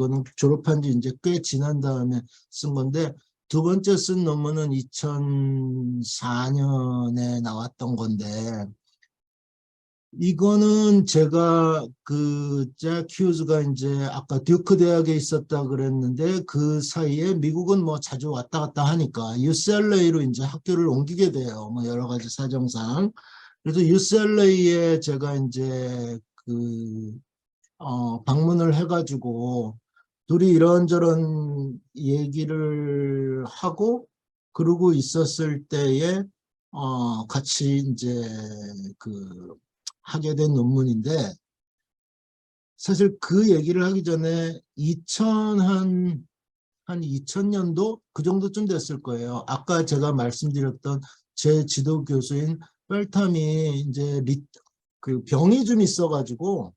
그거는 졸업한 지 이제 꽤 지난 다음에 쓴 건데, 두 번째 쓴 논문은 2004년에 나왔던 건데, 이거는 제가 잭 휴즈가 이제 아까 듀크 대학에 있었다 그랬는데, 그 사이에 미국은 뭐 자주 왔다 갔다 하니까 UCLA로 이제 학교를 옮기게 돼요. 뭐 여러 가지 사정상. 그래서 UCLA에 제가 이제 방문을 해가지고 둘이 이런저런 얘기를 하고 그러고 있었을 때에 같이 이제 하게 된 논문인데, 사실 그 얘기를 하기 전에 한 2000년도 그 정도쯤 됐을 거예요. 아까 제가 말씀드렸던 제 지도 교수인 펠탐이 이제 병이 좀 있어가지고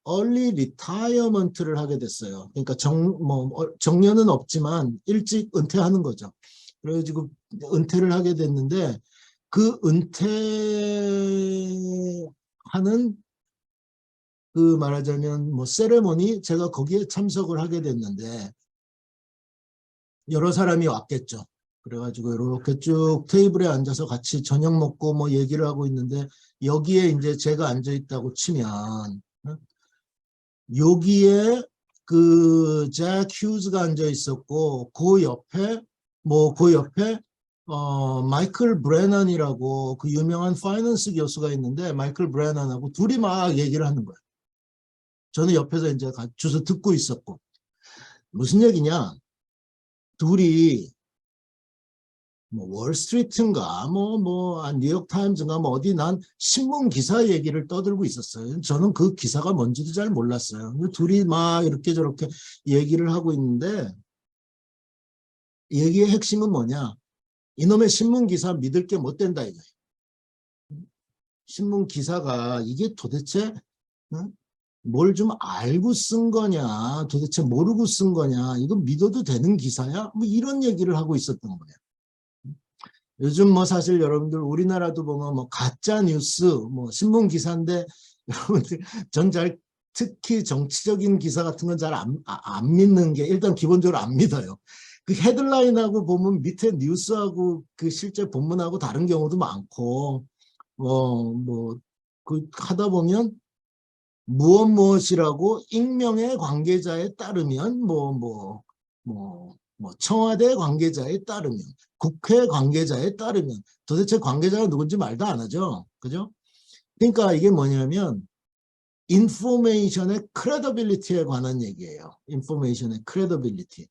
얼리 리타이어먼트를 하게 됐어요. 그러니까 정년은 없지만 일찍 은퇴하는 거죠. 그래가지고 은퇴를 하게 됐는데, 그 은퇴하는 말하자면 뭐 세레모니, 제가 거기에 참석을 하게 됐는데 여러 사람이 왔겠죠. 그래가지고 이렇게 쭉 테이블에 앉아서 같이 저녁 먹고 뭐 얘기를 하고 있는데, 여기에 이제 제가 앉아 있다고 치면 여기에 잭 휴즈가 앉아 있었고, 그 옆에 마이클 브레넌이라고 그 유명한 파이낸스 교수가 있는데, 마이클 브레넌하고 둘이 막 얘기를 하는 거예요. 저는 옆에서 이제 주서 듣고 있었고, 무슨 얘기냐? 둘이 뭐 월스트리트인가 뉴욕타임즈인가 뭐 어디 난 신문 기사 얘기를 떠들고 있었어요. 저는 그 기사가 뭔지도 잘 몰랐어요. 둘이 막 이렇게 저렇게 얘기를 하고 있는데, 얘기의 핵심은 뭐냐? 이놈의 신문 기사 믿을 게 못 된다 이거예요. 신문 기사가 이게 도대체 뭘 좀 알고 쓴 거냐, 도대체 모르고 쓴 거냐, 이거 믿어도 되는 기사야? 뭐 이런 얘기를 하고 있었던 거예요. 요즘 뭐 사실 여러분들 우리나라도 보면 뭐 가짜 뉴스 뭐 신문 기사인데, 여러분들 특히 정치적인 기사 같은 건 잘 안 믿는 게, 일단 기본적으로 안 믿어요. 그 헤드라인하고 보면 밑에 뉴스하고 그 실제 본문하고 다른 경우도 많고, 하다 보면 무엇이라고 익명의 관계자에 따르면 청와대 관계자에 따르면, 국회 관계자에 따르면, 도대체 관계자가 누군지 말도 안 하죠. 그죠? 그러니까 이게 뭐냐면 인포메이션의 크레더빌리티에 관한 얘기예요. 인포메이션의 크레더빌리티.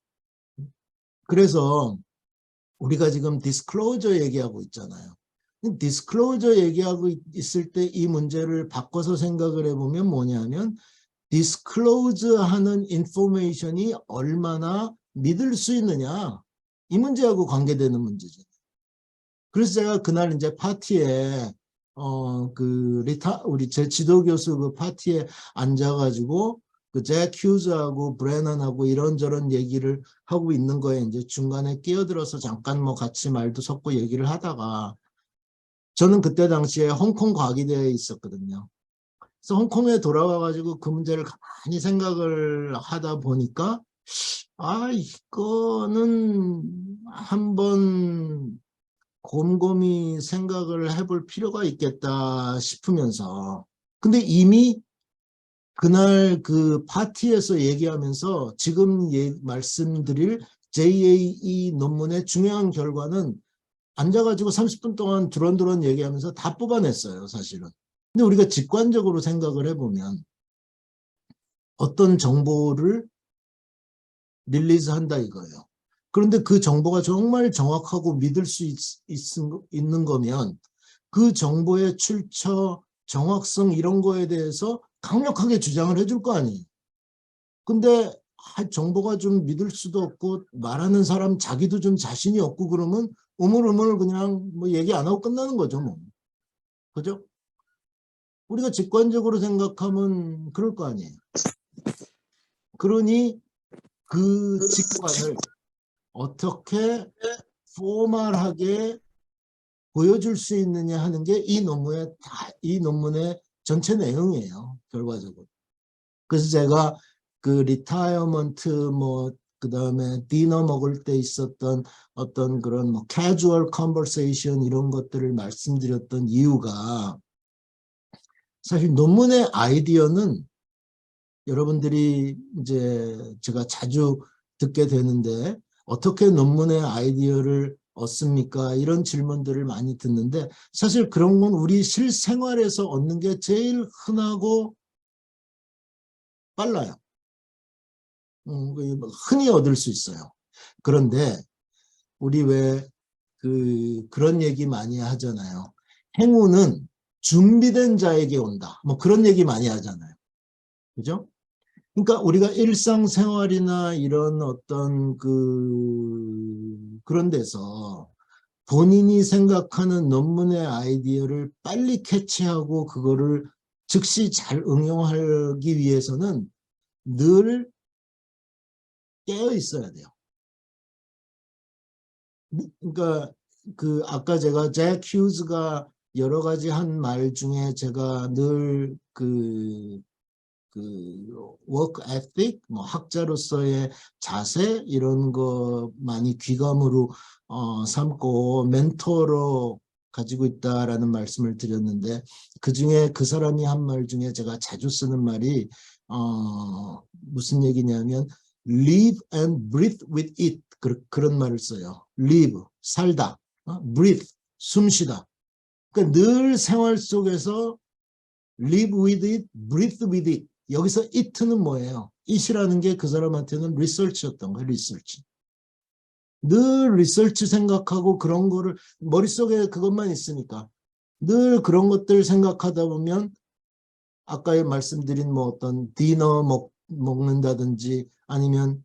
그래서 우리가 지금 디스클로저 얘기하고 있잖아요. 디스클로저 얘기하고 있을 때 이 문제를 바꿔서 생각을 해보면 뭐냐면, 디스클로즈 하는 인포메이션이 얼마나 믿을 수 있느냐, 이 문제하고 관계되는 문제죠. 그래서 제가 그날 이제 파티에 우리 제 지도 교수 그 파티에 앉아가지고 잭 휴즈하고 브레넌하고 이런저런 얘기를 하고 있는 거에 이제 중간에 끼어들어서 잠깐 뭐 같이 말도 섞고 얘기를 하다가, 저는 그때 당시에 홍콩 과기대에 있었거든요. 그래서 홍콩에 돌아와가지고 그 문제를 가만히 생각을 하다 보니까, 이거는 한번 곰곰이 생각을 해볼 필요가 있겠다 싶으면서, 근데 이미 그날 그 파티에서 얘기하면서 지금 말씀드릴 JAE 논문의 중요한 결과는 앉아가지고 30분 동안 두런두런 얘기하면서 다 뽑아냈어요, 사실은. 근데 우리가 직관적으로 생각을 해보면 어떤 정보를 릴리즈한다 이거예요. 그런데 그 정보가 정말 정확하고 믿을 수 있는 거면 그 정보의 출처, 정확성 이런 거에 대해서 강력하게 주장을 해줄 거 아니에요. 근데 정보가 좀 믿을 수도 없고 말하는 사람 자기도 좀 자신이 없고 그러면 우물우물 그냥 뭐 얘기 안 하고 끝나는 거죠, 뭐. 그죠? 우리가 직관적으로 생각하면 그럴 거 아니에요. 그러니 그 직관을 어떻게 포멀하게 보여줄 수 있느냐 하는 게 이 논문의 전체 내용이에요, 결과적으로. 그래서 제가 그 리타이어먼트 뭐 그다음에 디너 먹을 때 있었던 어떤 그런 뭐 캐주얼 컨버세이션 이런 것들을 말씀드렸던 이유가 사실 논문의 아이디어는 여러분들이 이제 제가 자주 듣게 되는데 어떻게 논문의 아이디어를 얻습니까? 이런 질문들을 많이 듣는데 사실 그런 건 우리 실생활에서 얻는 게 제일 흔하고 빨라요. 흔히 얻을 수 있어요. 그런데 우리 왜 그런 얘기 많이 하잖아요. 행운은 준비된 자에게 온다. 뭐 그런 얘기 많이 하잖아요. 그죠? 그러니까 우리가 일상생활이나 이런 어떤 그런 데서 본인이 생각하는 논문의 아이디어를 빨리 캐치하고 그거를 즉시 잘 응용하기 위해서는 늘 깨어 있어야 돼요. 그러니까 아까 제가 잭 휴즈가 여러 가지 한 말 중에 제가 늘 워크 에틱, 뭐 학자로서의 자세 이런 거 많이 귀감으로 삼고 멘토로 가지고 있다라는 말씀을 드렸는데 그 중에 그 사람이 한 말 중에 제가 자주 쓰는 말이 무슨 얘기냐면 live and breathe with it 그런 말을 써요. live, 살다, breathe, 숨쉬다. 그러니까 늘 생활 속에서 live with it, breathe with it. 여기서 it는 뭐예요? it이라는 게 그 사람한테는 리서치였던 거예요. 리서치. 늘 리서치 생각하고 그런 거를 머릿속에 그것만 있으니까 늘 그런 것들 생각하다 보면 아까 말씀드린 뭐 어떤 디너 먹는다든지 아니면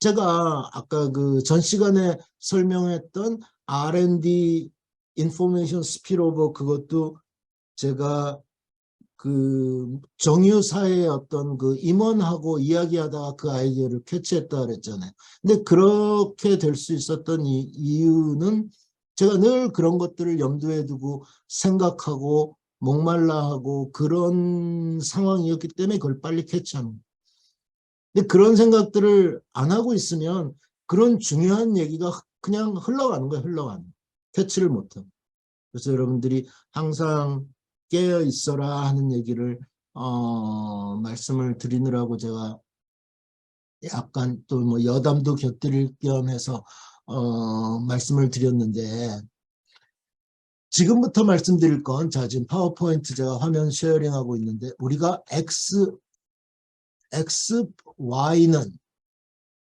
제가 아까 그 전 시간에 설명했던 R&D 인포메이션 스피로버 그것도 제가 그 정유사의 어떤 그 임원하고 이야기하다가 그 아이디어를 캐치했다 그랬잖아요. 근데 그렇게 될 수 있었던 이유는 제가 늘 그런 것들을 염두에 두고 생각하고 목말라하고 그런 상황이었기 때문에 그걸 빨리 캐치하는 거예요. 근데 그런 생각들을 안 하고 있으면 그런 중요한 얘기가 그냥 흘러가는 거예요. 흘러가는 거예요. 캐치를 못하고. 그래서 여러분들이 항상 깨어 있어라 하는 얘기를 말씀을 드리느라고 제가 약간 또 뭐 여담도 곁들일 겸 해서 말씀을 드렸는데 지금부터 말씀드릴 건 자 지금 파워포인트 제가 화면 쉐어링하고 있는데 우리가 Y는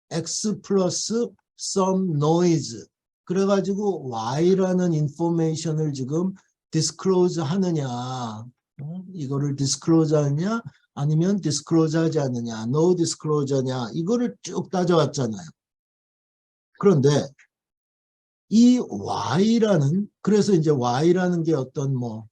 X 플러스 some noise 그래가지고 Y라는 인포메이션을 지금 disclose 하느냐 이거를 disclose 하느냐 아니면 disclose 하지 않느냐 no disclosure냐 이거를 쭉 따져왔잖아요. 그런데 이 Y라는 그래서 이제 Y라는 게 어떤 뭐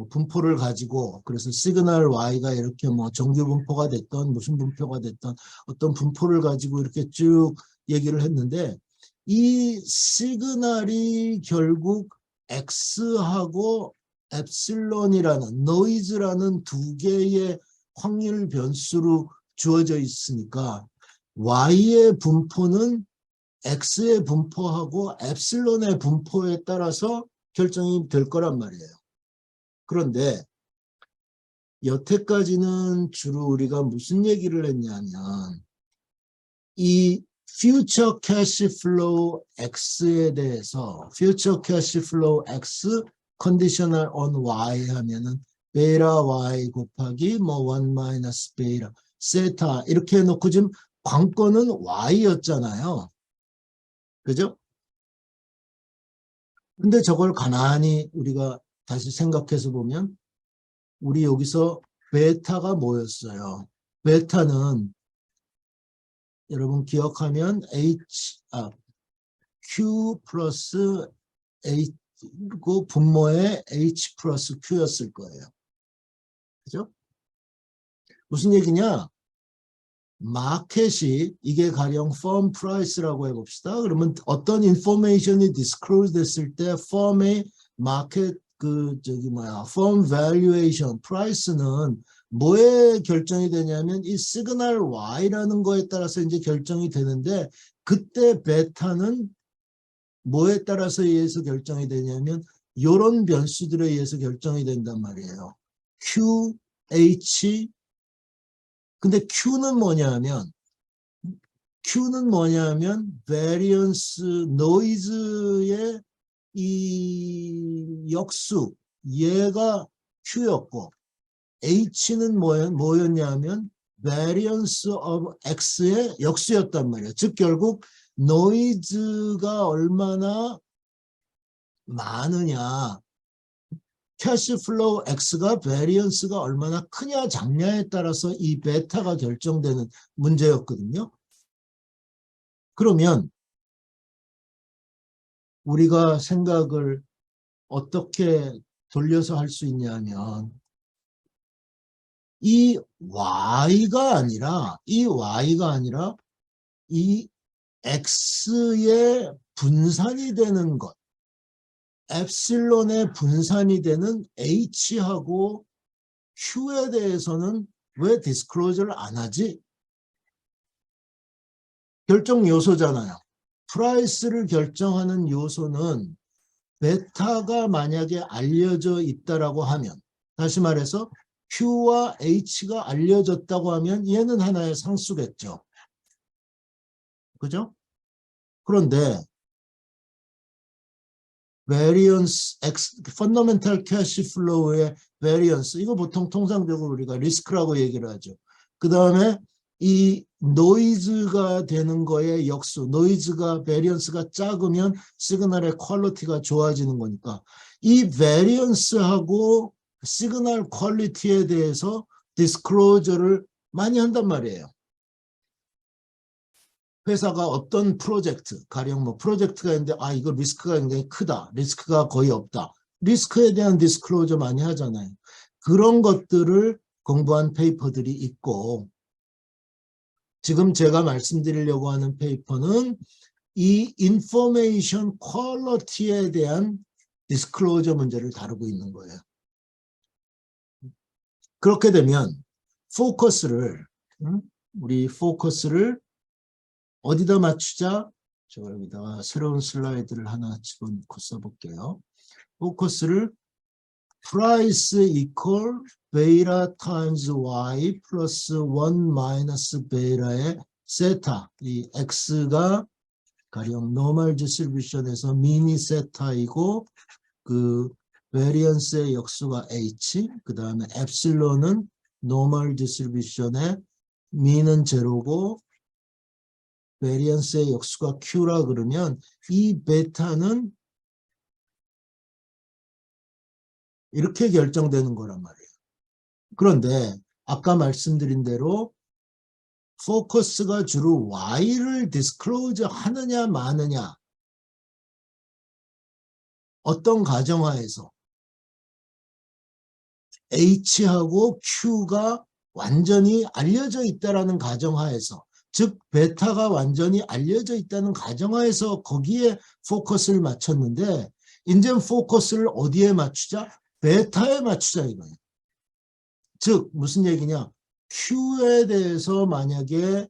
분포를 가지고 그래서 시그널 Y가 이렇게 뭐 정규 분포가 됐던 무슨 분포가 됐던 어떤 분포를 가지고 이렇게 쭉 얘기를 했는데 이 시그널이 결국 X하고 엡실론이라는 노이즈라는 두 개의 확률 변수로 주어져 있으니까 Y의 분포는 X의 분포하고 엡실론의 분포에 따라서 결정이 될 거란 말이에요. 그런데 여태까지는 주로 우리가 무슨 얘기를 했냐면 이 future cash flow X에 대해서 future cash flow X conditional on Y 하면은 베이타 Y 곱하기 뭐 1 마이너스 베이타 세타 이렇게 해놓고 지금 관건은 Y였잖아요. 그죠? 근데 저걸 가만히 우리가 다시 생각해서 보면 우리 여기서 베타가 뭐였어요? 베타는 여러분 기억하면 Q 플러스 H 그 분모의 H 플러스 Q였을 거예요. 그죠? 무슨 얘기냐? 마켓이 이게 가령 firm price라고 해봅시다. 그러면 어떤 인포메이션이 disclose 됐을 때 firm의 마켓 firm valuation price는 뭐에 결정이 되냐면 이 시그널 Y라는 거에 따라서 이제 결정이 되는데 그때 베타는 뭐에 따라서 의해서 결정이 되냐면 이런 변수들에 의해서 결정이 된단 말이에요. Q, H. 근데 Q는 뭐냐면 variance, noise의 이 역수, 얘가 Q였고 H는 뭐였냐면 variance of X의 역수였단 말이에요. 즉 결국 noise가 얼마나 많으냐, 캐시 플로우 X가 variance가 얼마나 크냐 작냐에 따라서 이 베타가 결정되는 문제였거든요. 그러면 우리가 생각을 어떻게 돌려서 할 수 있냐면 이 Y가 아니라 이 X의 분산이 되는 것, 엡실론의 분산이 되는 H하고 Q에 대해서는 왜 디스클로저를 안 하지? 결정 요소잖아요. 프라이스를 결정하는 요소는 베타가 만약에 알려져 있다라고 하면, 다시 말해서 Q와 H가 알려졌다고 하면 얘는 하나의 상수겠죠. 그죠? 그런데 variance, fundamental cash flow의 variance, 이거 보통 통상적으로 우리가 리스크라고 얘기를 하죠. 그 다음에 이 노이즈가 되는 거의 역수, 노이즈가 variance가 작으면 시그널의 퀄리티가 좋아지는 거니까 이 variance하고 시그널 퀄리티에 대해서 디스클로저를 많이 한단 말이에요. 회사가 어떤 프로젝트, 가령 뭐 프로젝트가 있는데 이거 리스크가 굉장히 크다, 리스크가 거의 없다, 리스크에 대한 디스클로저 많이 하잖아요. 그런 것들을 공부한 페이퍼들이 있고, 지금 제가 말씀드리려고 하는 페이퍼는 이 인포메이션 퀄리티에 대한 디스클로저 문제를 다루고 있는 거예요. 그렇게 되면 우리 포커스를 어디다 맞추자? 제가 여기다가 새로운 슬라이드를 하나 집어넣고 써볼게요. 포커스를 price equal beta times y 플러스 1 마이너스 베타의 세타, 이 x가 가령 노멀 디스트리뷰션에서 미니 세타이고 그 베리언스의 역수가 h, 그 다음에 엡실론은 노멀 디스트리뷰션의 미는 제로고 베리언스의 역수가 Q라 그러면 이 베타는 이렇게 결정되는 거란 말이에요. 그런데 아까 말씀드린 대로 포커스가 주로 Y를 디스클로즈 하느냐 마느냐, 어떤 가정하에서 H하고 Q가 완전히 알려져 있다는 가정하에서, 즉 베타가 완전히 알려져 있다는 가정하에서 거기에 포커스를 맞췄는데 이제 포커스를 어디에 맞추자? 베타에 맞추자 이거예요. 즉 무슨 얘기냐? Q에 대해서 만약에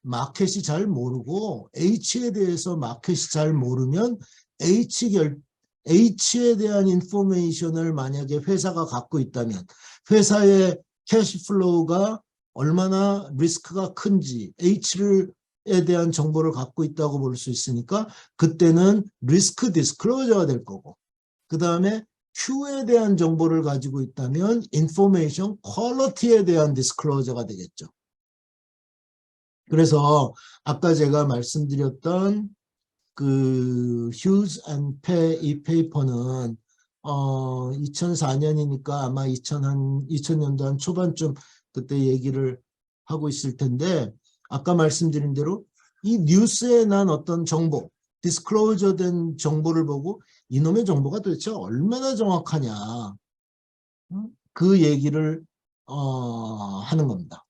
마켓이 잘 모르고 H에 대해서 마켓이 잘 모르면 H에 대한 인포메이션을 만약에 회사가 갖고 있다면 회사의 캐시플로우가 얼마나 리스크가 큰지 H에 대한 정보를 갖고 있다고 볼 수 있으니까 그때는 리스크 디스클로저가 될 거고, 그 다음에 Q에 대한 정보를 가지고 있다면 인포메이션 퀄리티에 대한 디스클로저가 되겠죠. 그래서 아까 제가 말씀드렸던 그 휴즈 앤 페 이 페이퍼는 2004년이니까 아마 2000년도 한 초반쯤 그때 얘기를 하고 있을 텐데, 아까 말씀드린 대로 이 뉴스에 난 어떤 정보, 디스클로저 된 정보를 보고 이놈의 정보가 도대체 얼마나 정확하냐, 그 얘기를 하는 겁니다.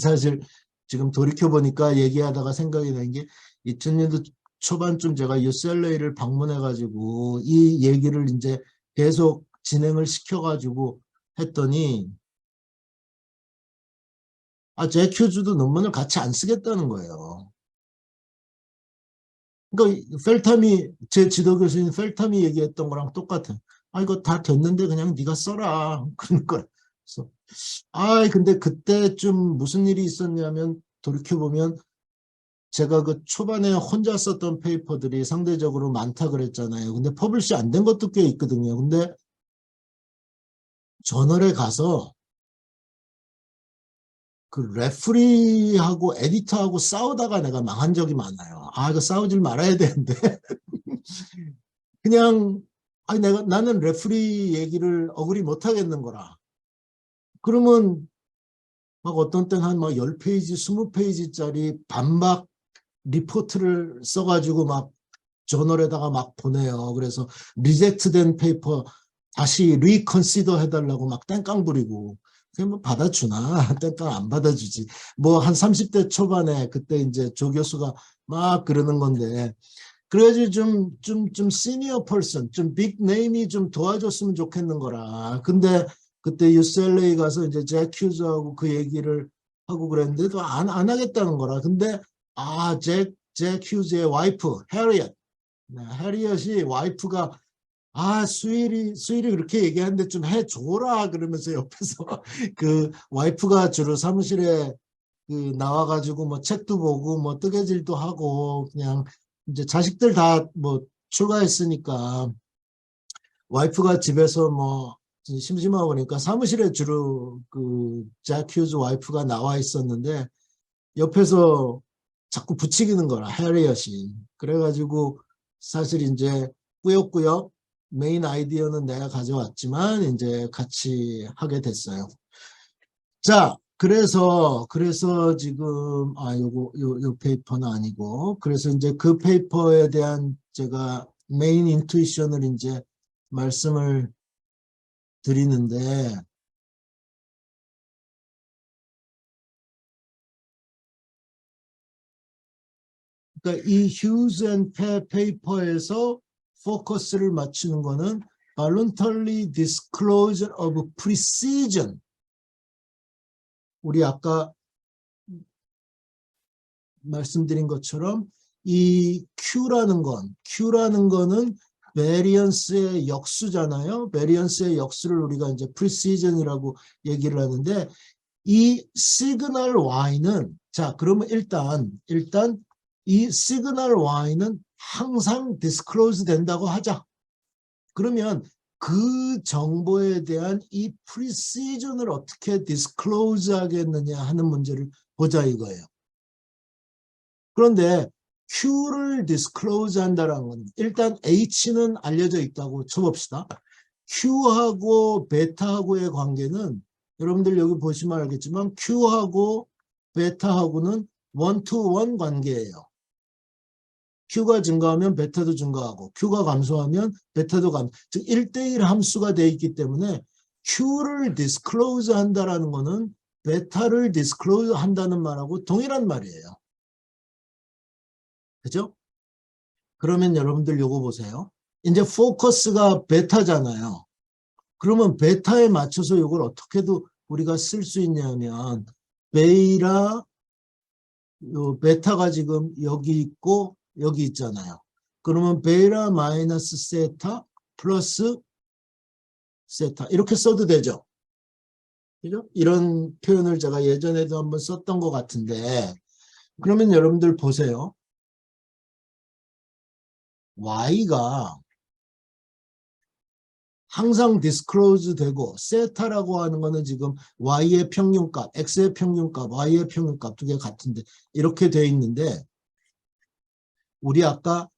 사실 지금 돌이켜보니까 얘기하다가 생각이 난 게 2000년도 초반쯤 제가 UCLA를 방문해가지고 이 얘기를 이제 계속 진행을 시켜가지고 했더니 잭 휴즈도 논문을 같이 안 쓰겠다는 거예요. 그러니까 펠탐이 제 지도 교수인 펠탐이 얘기했던 거랑 똑같아. 이거 다 됐는데 그냥 네가 써라 그런 거야. 그래서 근데 그때 좀 무슨 일이 있었냐면 돌이켜 보면 제가 그 초반에 혼자 썼던 페이퍼들이 상대적으로 많다 그랬잖아요. 근데 퍼블리시 안 된 것도 꽤 있거든요. 근데 저널에 가서 그 레프리하고 에디터하고 싸우다가 내가 망한 적이 많아요. 이거 싸우질 말아야 되는데 그냥 나는 레프리 얘기를 어그리 못 하겠는 거라. 그러면 막 어떤 때는 한 막 10페이지, 20페이지짜리 반박 리포트를 써가지고 막 저널에다가 막 보내요. 그래서 리젝트된 페이퍼 다시 리컨시더 해달라고 막 땡깡 부리고 그냥 뭐 받아주나 땡깡 안 받아주지. 뭐 한 30대 초반에 그때 이제 조 교수가 막 그러는 건데 그래야지 좀 시니어 퍼슨, 좀 빅네임이 좀 도와줬으면 좋겠는 거라. 근데 그때 UCLA 가서 이제 잭 휴즈하고 그 얘기를 하고 그랬는데도 안 하겠다는 거라. 근데 잭 휴즈의 와이프 해리엇, 해리엇이 와이프가 수일이 그렇게 얘기하는데 좀 해줘라 그러면서 옆에서 그 와이프가 주로 사무실에 그 나와가지고 뭐 책도 보고 뭐 뜨개질도 하고 그냥 이제 자식들 다 뭐 출가했으니까 와이프가 집에서 뭐 심심하고 그러니까 사무실에 주로 그 잭 휴즈 와이프가 나와 있었는데 옆에서 자꾸 부추기는 거라 해리엇이. 그래가지고 사실 이제 꾸역꾸역 메인 아이디어는 내가 가져왔지만 이제 같이 하게 됐어요. 자, 그래서 지금 요 페이퍼는 아니고 그래서 이제 그 페이퍼에 대한 제가 메인 인투이션을 이제 말씀을 드리는데 그러니까 이 휴즈 앤 페이퍼에서 포커스를 맞추는 거는 voluntary disclosure of precision. 우리 아까 말씀드린 것처럼 이 Q라는 거는 베리언스의 역수잖아요. 베리언스의 역수를 우리가 이제 precision이라고 얘기를 하는데 이 시그널 Y는 그러면 일단 이 시그널 Y는 항상 disclose 된다고 하자. 그러면 그 정보에 대한 이 precision을 어떻게 disclose 하겠느냐 하는 문제를 보자 이거예요. 그런데 Q를 disclose 한다는 건 일단 H는 알려져 있다고 쳐봅시다. Q하고 베타하고의 관계는 여러분들 여기 보시면 알겠지만 Q하고 베타하고는 one-to-one 관계예요. Q가 증가하면 베타도 증가하고 Q가 감소하면 베타도 즉 1대1 함수가 돼 있기 때문에 Q를 disclose 한다는 거는 베타를 disclose 한다는 말하고 동일한 말이에요. 그죠? 그러면 여러분들 요거 보세요. 이제 포커스가 베타잖아요. 그러면 베타에 맞춰서 이걸 어떻게도 우리가 쓸 수 있냐면 베타가 지금 여기 있고 여기 있잖아요. 그러면 베이라 마이너스 세타 플러스 세타 이렇게 써도 되죠. 그죠? 이런 표현을 제가 예전에도 한번 썼던 것 같은데 그러면 여러분들 보세요. Y가 항상 디스클로즈 되고 세타라고 하는 거는 지금 Y의 평균값, X의 평균값, Y의 평균값 두 개 같은데 이렇게 돼 있는데 우리 아까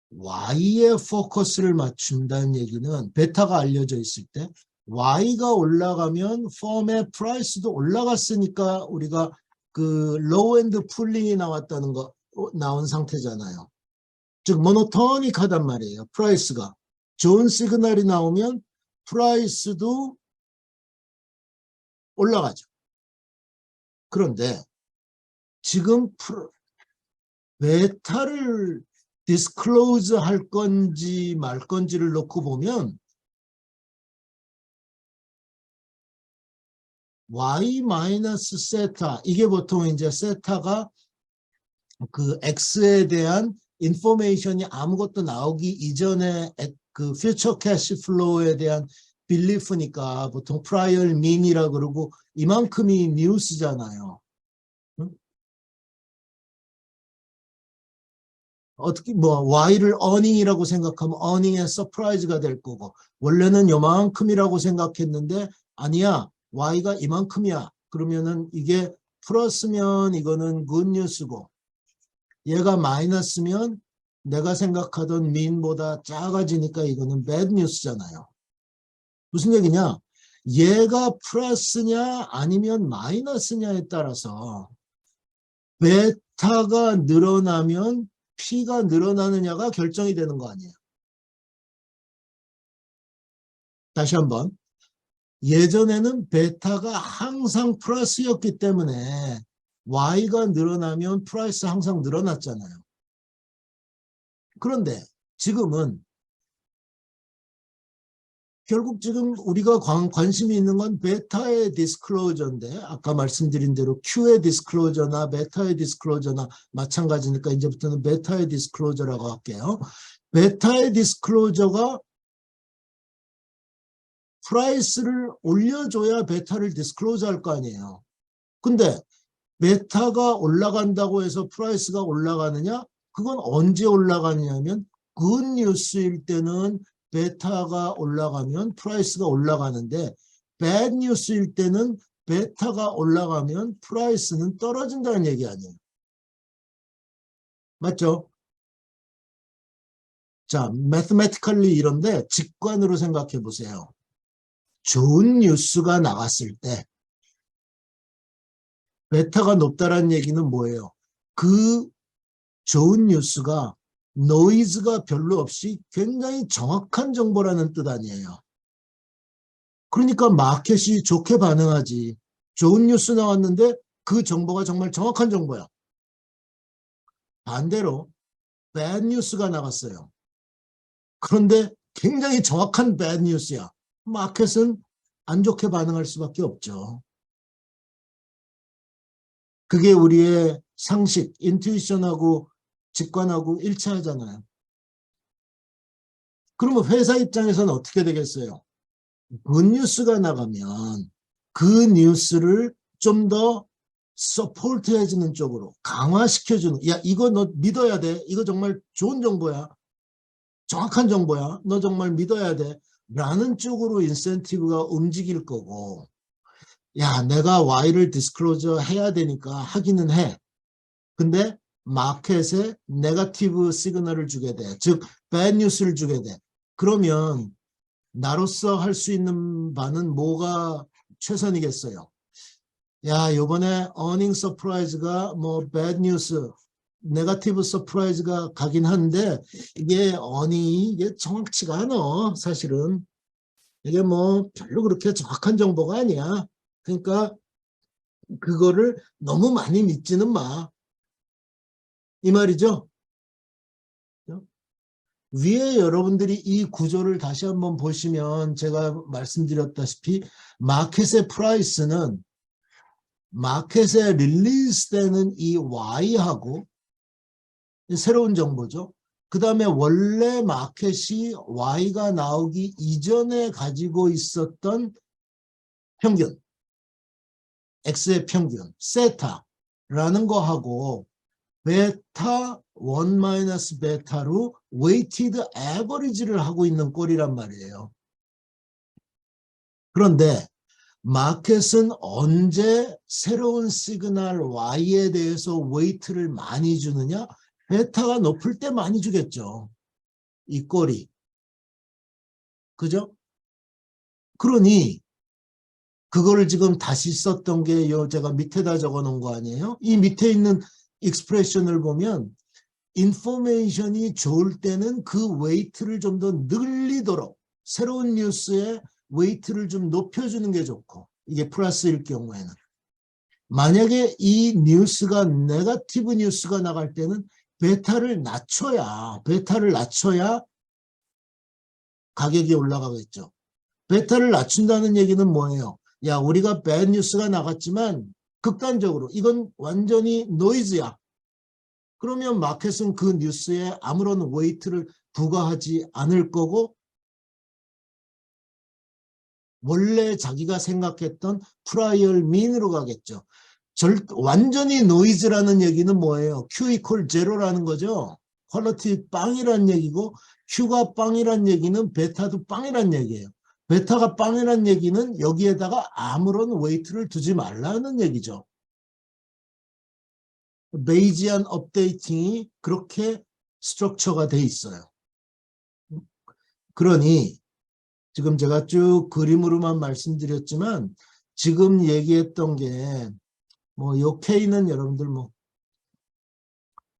Y의 포커스를 맞춘다는 얘기는 베타가 알려져 있을 때 Y가 올라가면 펌의 프라이스도 올라갔으니까 우리가 그 로우 엔드 풀링이 나왔다는 거 나온 상태잖아요. 즉 모노토닉하단 말이에요. 프라이스가. 좋은 시그널이 나오면 프라이스도 올라가죠. 그런데 지금 베타를 디스클로즈 할 건지 말 건지를 놓고 보면 y 마이너스 세타, 이게 보통 이제 세타가 그 x에 대한 인포메이션이 아무것도 나오기 이전에 그 퓨처 캐시 플로우에 대한 빌리프니까 보통 프라이얼 민이라 그러고 이만큼이 뉴스잖아요. 응? 어떻게 뭐 y를 earning이라고 생각하면 earning의 서프라이즈가 될 거고 원래는 요만큼이라고 생각했는데 아니야 y가 이만큼이야 그러면은 이게 플러스면 이거는 굿뉴스고 얘가 마이너스면 내가 생각하던 민보다 작아지니까 이거는 배드뉴스잖아요. 무슨 얘기냐? 얘가 플러스냐 아니면 마이너스냐에 따라서 베타가 늘어나면 P가 늘어나느냐가 결정이 되는 거 아니에요. 다시 한번. 예전에는 베타가 항상 플러스였기 때문에 Y가 늘어나면 프라이스 항상 늘어났잖아요. 그런데 지금은 결국 지금 우리가 관심이 있는 건 베타의 디스클로저인데 아까 말씀드린 대로 Q의 디스클로저나 베타의 디스클로저나 마찬가지니까 이제부터는 베타의 디스클로저라고 할게요. 베타의 디스클로저가 프라이스를 올려줘야 베타를 디스클로저 할 거 아니에요. 근데 베타가 올라간다고 해서 프라이스가 올라가느냐? 그건 언제 올라가느냐면 굿뉴스일 때는 베타가 올라가면 프라이스가 올라가는데 배드뉴스일 때는 베타가 올라가면 프라이스는 떨어진다는 얘기 아니에요. 맞죠? 자, mathematically 이런데 직관으로 생각해 보세요. 좋은 뉴스가 나갔을 때 베타가 높다라는 얘기는 뭐예요? 그 좋은 뉴스가 노이즈가 별로 없이 굉장히 정확한 정보라는 뜻 아니에요. 그러니까 마켓이 좋게 반응하지. 좋은 뉴스 나왔는데 그 정보가 정말 정확한 정보야. 반대로 bad 뉴스가 나갔어요. 그런데 굉장히 정확한 bad 뉴스야. 마켓은 안 좋게 반응할 수밖에 없죠. 그게 우리의 상식, 인투이션하고 직관하고 일치하잖아요. 그러면 회사 입장에서는 어떻게 되겠어요? 굿뉴스가 나가면 그 뉴스를 좀 더 서포트 해주는 쪽으로 강화시켜주는 야 이거 너 믿어야 돼. 이거 정말 좋은 정보야. 정확한 정보야. 너 정말 믿어야 돼. 라는 쪽으로 인센티브가 움직일 거고 야 내가 Y를 디스클로저 해야 되니까 하기는 해. 근데 마켓에 네거티브 시그널을 주게 돼. 즉 배드 뉴스를 주게 돼. 그러면 나로서 할 수 있는 바는 뭐가 최선이겠어요? 야, 요번에 어닝 서프라이즈가 뭐 배드 뉴스, 네거티브 서프라이즈가 가긴 한데 이게 어닝이 이게 정확치가 않아. 사실은 이게 뭐 별로 그렇게 정확한 정보가 아니야. 그러니까 그거를 너무 많이 믿지는 마. 이 말이죠. 위에 여러분들이 이 구조를 다시 한번 보시면 제가 말씀드렸다시피 마켓의 프라이스는 마켓에 릴리즈되는 이 Y하고 새로운 정보죠. 그 다음에 원래 마켓이 Y가 나오기 이전에 가지고 있었던 평균, X의 평균, 세타라는 거하고 베타 1 마이너스 베타로 웨이티드 에버리지를 하고 있는 꼴이란 말이에요. 그런데 마켓은 언제 새로운 시그널 Y에 대해서 웨이트를 많이 주느냐? 베타가 높을 때 많이 주겠죠. 이 꼴이. 그죠? 그러니 그거를 지금 다시 썼던 게 제가 밑에다 적어 놓은 거 아니에요? 이 밑에 있는 익스프레션을 보면 인포메이션이 좋을 때는 그 웨이트를 좀 더 늘리도록 새로운 뉴스에 웨이트를 좀 높여주는 게 좋고 이게 플러스일 경우에는 만약에 이 뉴스가 네거티브 뉴스가 나갈 때는 베타를 낮춰야 가격이 올라가겠죠. 베타를 낮춘다는 얘기는 뭐예요? 야, 우리가 bad 뉴스가 나갔지만 극단적으로 이건 완전히 노이즈야. 그러면 마켓은 그 뉴스에 아무런 웨이트를 부과하지 않을 거고 원래 자기가 생각했던 프라이얼 민으로 가겠죠. 완전히 노이즈라는 얘기는 뭐예요? Q equal 제로라는 거죠. 퀄리티 빵이란 얘기고 Q가 빵이란 얘기는 베타도 빵이란 얘기예요. 베타가 빵이란 얘기는 여기에다가 아무런 웨이트를 두지 말라는 얘기죠. 베이지안 업데이팅이 그렇게 스트럭처가 돼 있어요. 그러니 지금 제가 쭉 그림으로만 말씀드렸지만 지금 얘기했던 게 뭐 요 K는 여러분들 뭐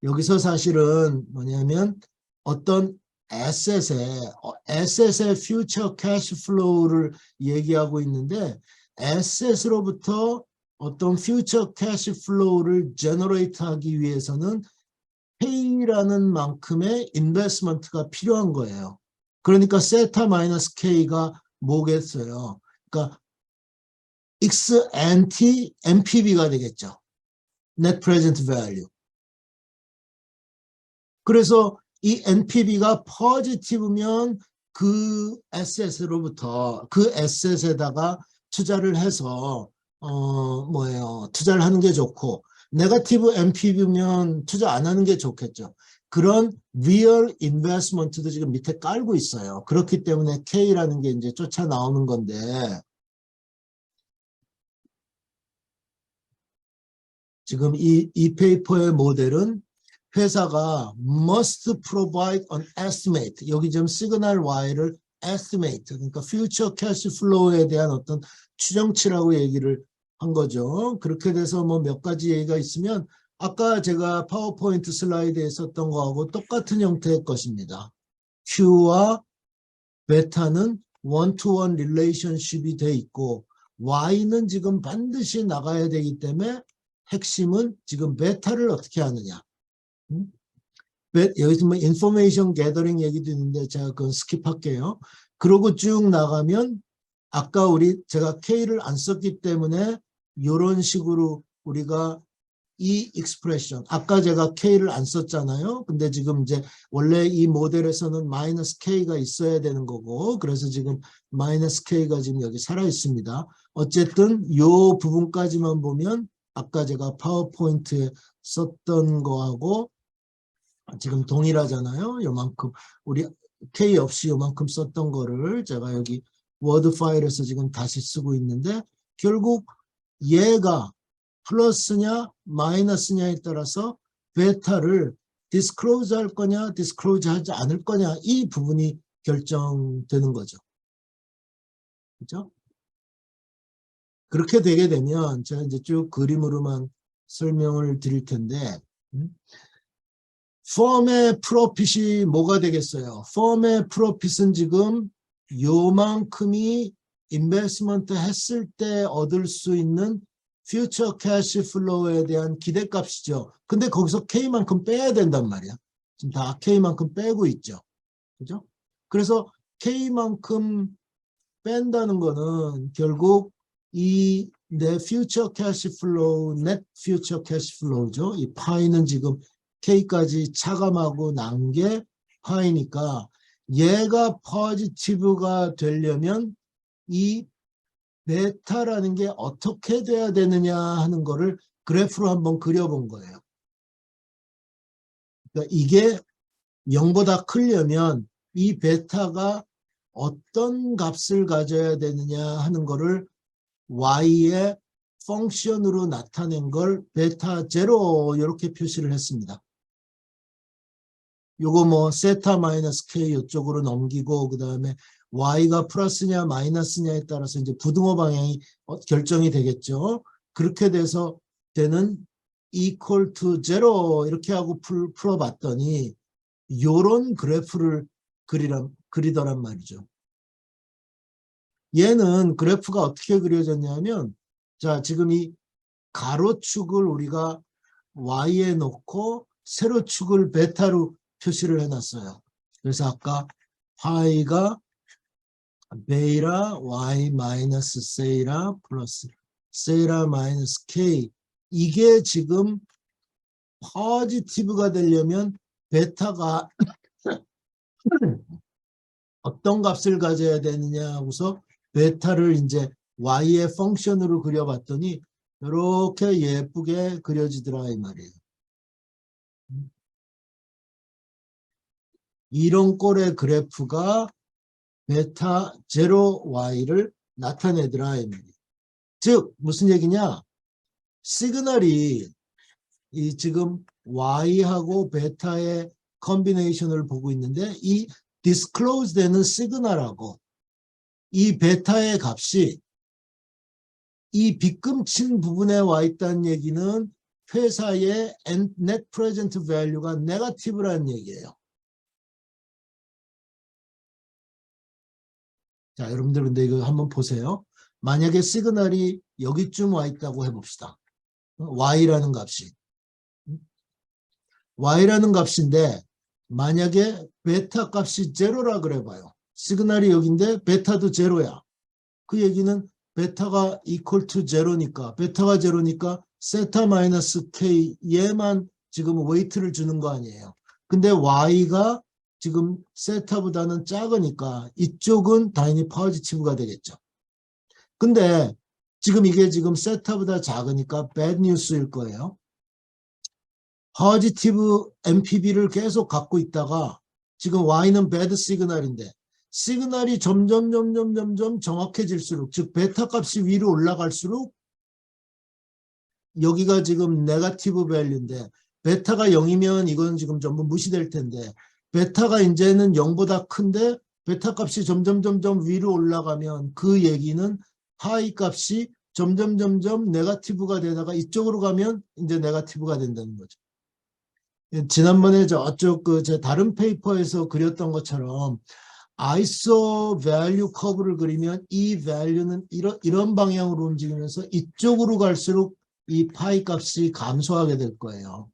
여기서 사실은 뭐냐면 어떤 에셋의 future cash flow를 얘기하고 있는데 에셋으로부터 어떤 future cash flow를 generate 하기 위해서는 K라는 만큼의 인베스트먼트가 필요한 거예요. 그러니까 세타 마이너스 K가 뭐겠어요? 그러니까 X anti NPV가 되겠죠. Net Present Value. 그래서 이 NPV가 포지티브면 그 에셋으로부터 그 에셋에다가 투자를 해서 투자를 하는 게 좋고 네거티브 NPV면 투자 안 하는 게 좋겠죠. 그런 리얼 인베스트먼트도 지금 밑에 깔고 있어요. 그렇기 때문에 K라는 게 이제 쫓아 나오는 건데 지금 이 페이퍼의 모델은 회사가 must provide an estimate. 여기 지금 시그널 Y를 estimate. 그러니까 future cash flow에 대한 어떤 추정치라고 얘기를 한 거죠. 그렇게 돼서 뭐 몇 가지 얘기가 있으면 아까 제가 파워포인트 슬라이드에 썼던 거하고 똑같은 형태의 것입니다. Q와 베타는 one-to-one relationship이 돼 있고 Y는 지금 반드시 나가야 되기 때문에 핵심은 지금 베타를 어떻게 하느냐. 여기서 뭐 인포메이션 게더링 얘기도 있는데 제가 그건 스킵할게요. 그러고 쭉 나가면 아까 제가 K를 안 썼기 때문에 이런 식으로 우리가 이 익스프레션 아까 제가 K를 안 썼잖아요. 근데 지금 이제 원래 이 모델에서는 마이너스 K가 있어야 되는 거고 그래서 지금 마이너스 K가 지금 여기 살아 있습니다. 어쨌든 이 부분까지만 보면 아까 제가 파워포인트에 썼던 거하고 지금 동일하잖아요. 요만큼 우리 K 없이 요만큼 썼던 거를 제가 여기 워드 파일에서 지금 다시 쓰고 있는데 결국 얘가 플러스냐 마이너스냐에 따라서 베타를 디스클로즈 할 거냐 디스클로즈 하지 않을 거냐 이 부분이 결정되는 거죠. 그렇죠? 그렇게 되게 되면 제가 이제 쭉 그림으로만 설명을 드릴 텐데 펌의 프로핏이 뭐가 되겠어요? 펌의 프로핏은 지금 요만큼이 인베스트먼트 했을 때 얻을 수 있는 퓨처 캐시 플로우에 대한 기대값이죠. 근데 거기서 K만큼 빼야 된단 말이야. 지금 다 K만큼 빼고 있죠. 그죠? 그래서 K만큼 뺀다는 거는 결국 이 내 퓨처 캐시 플로우, 넷 퓨처 캐시 플로우죠. 이 파이는 지금 K까지 차감하고 난 게 파이니까 얘가 포지티브가 되려면 이 베타라는 게 어떻게 돼야 되느냐 하는 거를 그래프로 한번 그려본 거예요. 그러니까 이게 0보다 크려면 이 베타가 어떤 값을 가져야 되느냐 하는 거를 Y의 펑션으로 나타낸 걸 베타 제로 이렇게 표시를 했습니다. 요거 뭐 세타 마이너스 K 이쪽으로 넘기고 그 다음에 Y가 플러스냐 마이너스냐에 따라서 이제 부등호 방향이 결정이 되겠죠. 그렇게 돼서 되는 equal to zero 이렇게 하고 풀어봤더니 요런 그래프를 그리더란 말이죠. 얘는 그래프가 어떻게 그려졌냐면 자 지금 이 가로축을 우리가 Y에 놓고 세로축을 베타로 표시를 해놨어요. 그래서 아까 파이가 베이라 y 마이너스 세이라 플러스 세이라 마이너스 k 이게 지금 포지티브가 되려면 베타가 어떤 값을 가져야 되느냐 하고서 베타를 이제 y의 펑션으로 그려봤더니 이렇게 예쁘게 그려지더라 이 말이에요. 이런 꼴의 그래프가 베타 제로 y를 나타내더라 이 말이에요. 즉 무슨 얘기냐? 시그널이 이 지금 y하고 베타의 컨비네이션을 보고 있는데 이 디스클로즈 되는 시그널하고 이 베타의 값이 이 빗금친 부분에 와 있다는 얘기는 회사의 net present value가 네거티브라는 얘기예요. 자, 여러분들 근데 이거 한번 보세요. 만약에 시그널이 여기쯤 와 있다고 해봅시다. y라는 값이. y라는 값인데 만약에 베타 값이 제로라 그래봐요. 시그널이 여기인데 베타도 제로야. 그 얘기는 베타가 equal to 제로니까 베타가 제로니까 세타 마이너스 k 얘만 지금 웨이트를 주는 거 아니에요. 근데 y가 지금 세타보다는 작으니까 이쪽은 당연히 포지티브가 되겠죠. 근데 지금 이게 지금 세타보다 작으니까 bad news일 거예요. 포지티브 MPB를 계속 갖고 있다가 지금 Y는 배드 시그널인데 시그널이 점점 정확해질수록 즉 베타 값이 위로 올라갈수록 여기가 지금 네거티브 밸류인데 베타가 0이면 이건 지금 전부 무시될 텐데 베타가 이제는 0보다 큰데 베타 값이 점점 위로 올라가면 그 얘기는 파이 값이 점점 네거티브가 되다가 이쪽으로 가면 이제 네거티브가 된다는 거죠. 지난번에 저쪽 제 다른 페이퍼에서 그렸던 것처럼 ISO value 커브를 그리면 이 value는 이런 방향으로 움직이면서 이쪽으로 갈수록 이 파이 값이 감소하게 될 거예요.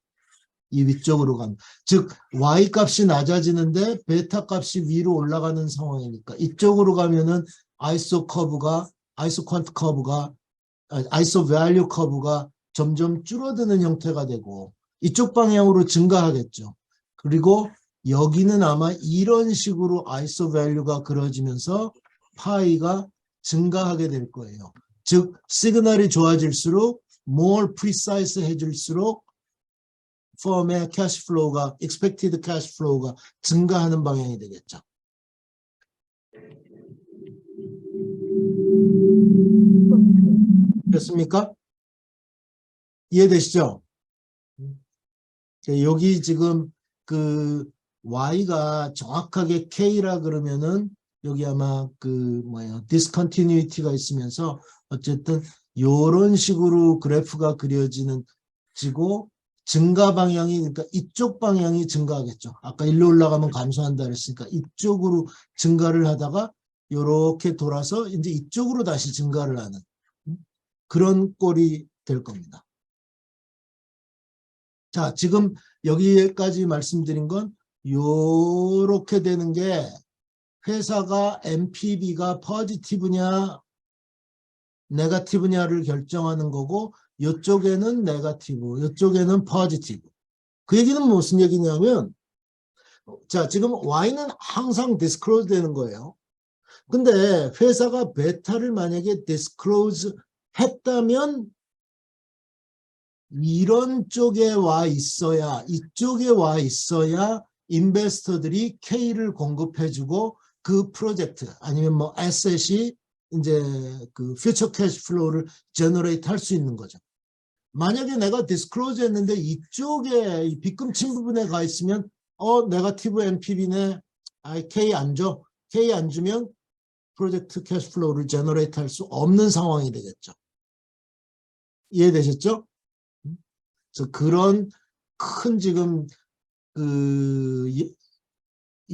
이 위쪽으로 가면. 즉 Y 값이 낮아지는데 베타 값이 위로 올라가는 상황이니까 이쪽으로 가면은 ISO 퀀트 커브가 ISO value 커브가 점점 줄어드는 형태가 되고 이쪽 방향으로 증가하겠죠. 그리고 여기는 아마 이런 식으로 ISO value가 그려지면서 파이가 증가하게 될 거예요. 즉 시그널이 좋아질수록 more precise 해질수록 펌의 캐시 플로우가 expected cash flow가 증가하는 방향이 되겠죠. 됐습니까? 이해되시죠? 여기 지금 그 Y가 정확하게 K라 그러면은 여기 아마 discontinuity가 있으면서 어쨌든 요런 식으로 그래프가 그려지는 지고 증가 방향이 그러니까 이쪽 방향이 증가하겠죠. 아까 일로 올라가면 감소한다 그랬으니까 이쪽으로 증가를 하다가 요렇게 돌아서 이제 이쪽으로 다시 증가를 하는 그런 꼴이 될 겁니다. 자, 지금 여기까지 말씀드린 건 요렇게 되는 게 회사가 NPV가 포지티브냐 네거티브냐를 결정하는 거고 이쪽에는 네거티브, 이쪽에는 포지티브. 그 얘기는 무슨 얘기냐면 자, 지금 Y는 항상 디스클로즈 되는 거예요. 근데 회사가 베타를 만약에 디스클로즈 했다면 이런 쪽에 와 있어야 이쪽에 와 있어야 인베스터들이 K를 공급해주고 그 프로젝트 아니면 뭐 에셋이 이제 그 퓨처 캐시 플로우를 제너레이트 할 수 있는 거죠. 만약에 내가 디스클로즈 했는데 이쪽에 이 빗금친 부분에 가 있으면 네거티브 NPV네 K 안 줘. K 안 주면 프로젝트 캐시 플로우를 제너레이트 할 수 없는 상황이 되겠죠. 이해되셨죠? 그래서 그런 큰 지금 그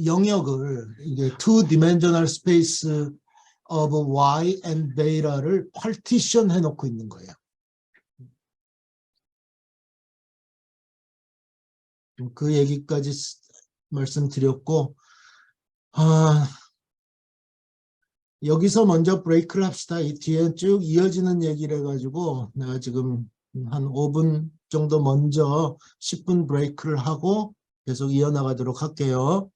영역을 이제 two dimensional space of y and beta를 partition 해놓고 있는 거예요. 그 얘기까지 말씀드렸고 여기서 먼저 브레이크를 합시다. 이 뒤에 쭉 이어지는 얘기를 해가지고 내가 지금 한 5분 정도 먼저 10분 브레이크를 하고 계속 이어나가도록 할게요.